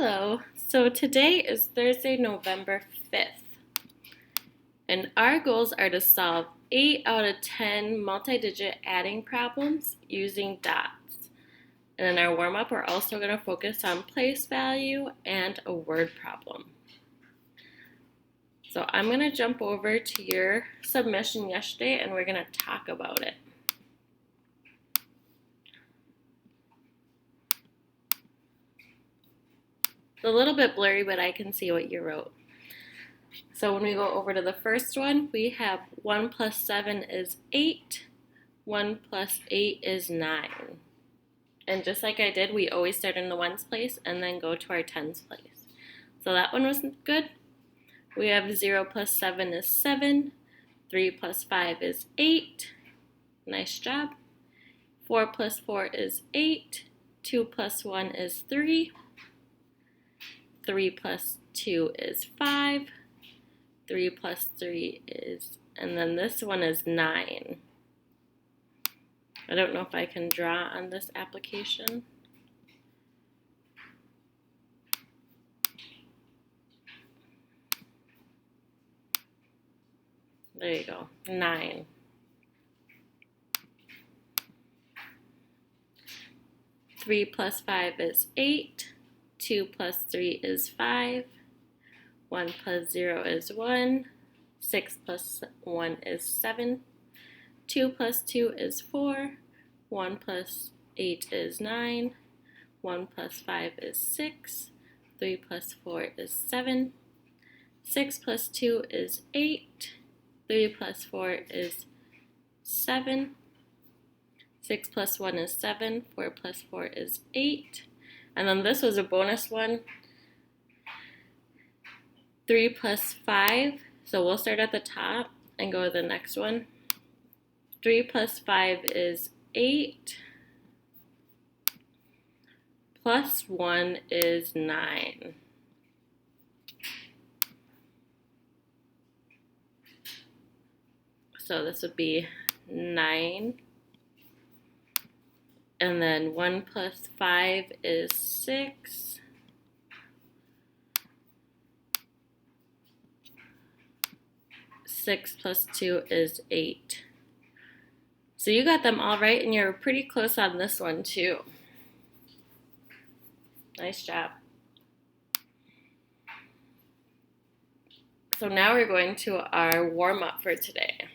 Hello, so today is Thursday, November 5th, and our goals are to solve 8 out of 10 multi-digit adding problems using dots. And in our warm-up, we're also going to focus on place value and a word problem. So I'm going to jump over to your submission yesterday and we're going to talk about it. It's a little bit blurry, but I can see what you wrote. So when we go over to the first one, we have 1 plus 7 is 8. 1 plus 8 is 9. And just like I did, we always start in the ones place and then go to our tens place. So that one was good. We have 0 plus 7 is 7. 3 plus 5 is 8. Nice job. 4 plus 4 is 8. 2 plus 1 is 3. 3 plus 2 is 5. 3 plus 3 is, and then this one is 9. I don't know if I can draw on this application. There you go, 9. Three plus 5 is 8. 2 plus 3 is 5. 1 plus 0 is 1. 6 plus 1 is 7. 2 plus 2 is 4. 1 plus 8 is 9. 1 plus 5 is 6. 3 plus 4 is 7. 6 plus 2 is 8. 3 plus 4 is 7. 6 plus 1 is 7. 4 plus 4 is 8. And then this was a bonus one. 3 plus 5. So we'll start at the top and go to the next one. 3 plus 5 is 8. Plus 1 is 9. So this would be 9. And then 1 plus 5 is 6. Six plus 2 is 8. So you got them all right, and you're pretty close on this one too. Nice job. So now we're going to our warm-up for today.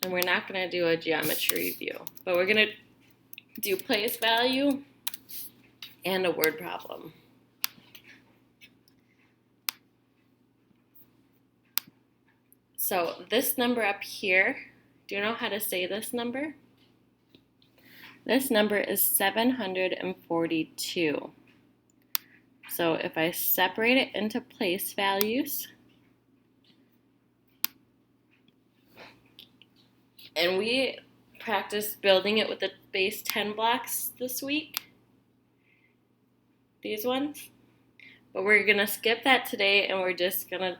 And we're not going to do a geometry review, but we're going to do place value and a word problem. So this number up here, do you know how to say this number? This number is 742. So if I separate it into place values, and we practiced building it with the base 10 blocks this week, these ones, but we're gonna skip that today and we're just gonna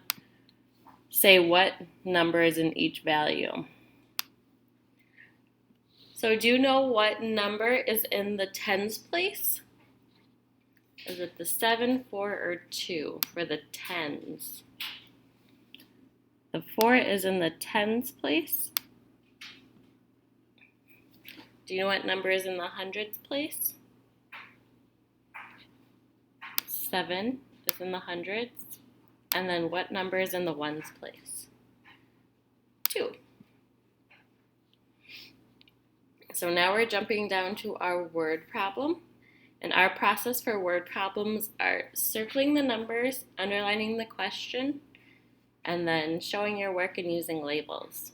say what number is in each value. So do you know what number is in the tens place? Is it the 7, 4, or 2 for the tens? The 4 is in the tens place. Do you know what number is in the hundreds place? 7 is in the hundreds. And then what number is in the ones place? 2. So now we're jumping down to our word problem. And our process for word problems are circling the numbers, underlining the question, and then showing your work and using labels.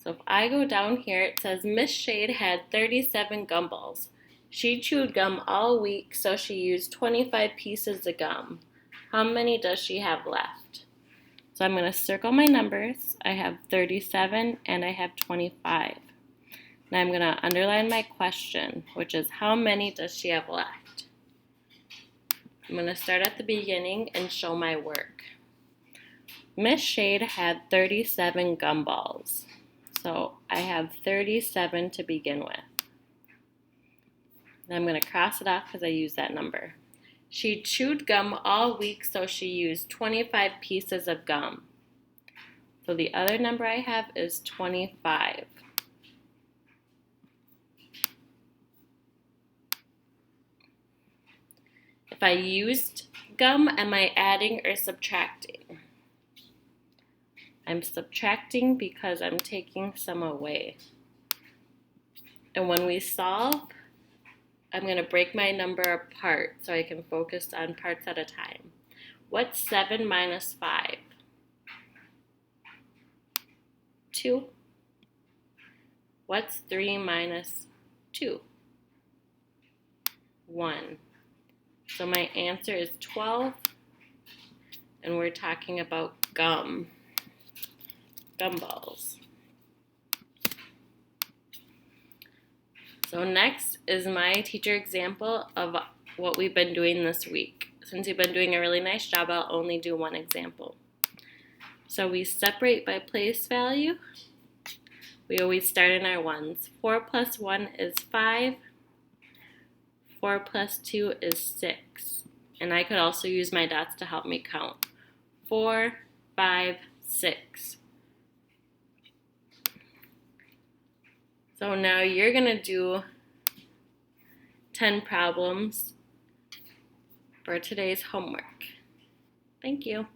So if I go down here, it says Miss Shade had 37 gumballs. She chewed gum all week, so she used 25 pieces of gum. How many does she have left? So I'm going to circle my numbers. I have 37 and I have 25. Now I'm going to underline my question, which is how many does she have left? I'm going to start at the beginning and show my work. Miss Shade had 37 gumballs. So I have 37 to begin with. And I'm going to cross it off because I use that number. She chewed gum all week, so she used 25 pieces of gum. So the other number I have is 25. If I used gum, am I adding or subtracting? I'm subtracting because I'm taking some away. And when we solve, I'm going to break my number apart so I can focus on parts at a time. What's 7 minus 5? 2. What's 3 minus 2? 1. So my answer is 12, and we're talking about gumballs. So next is my teacher example of what we've been doing this week. Since we've been doing a really nice job, I'll only do one example. So we separate by place value. We always start in our ones. 4 plus 1 is 5. 4 plus 2 is 6. And I could also use my dots to help me count. 4, 5, 6. So now you're going to do 10 problems for today's homework. Thank you.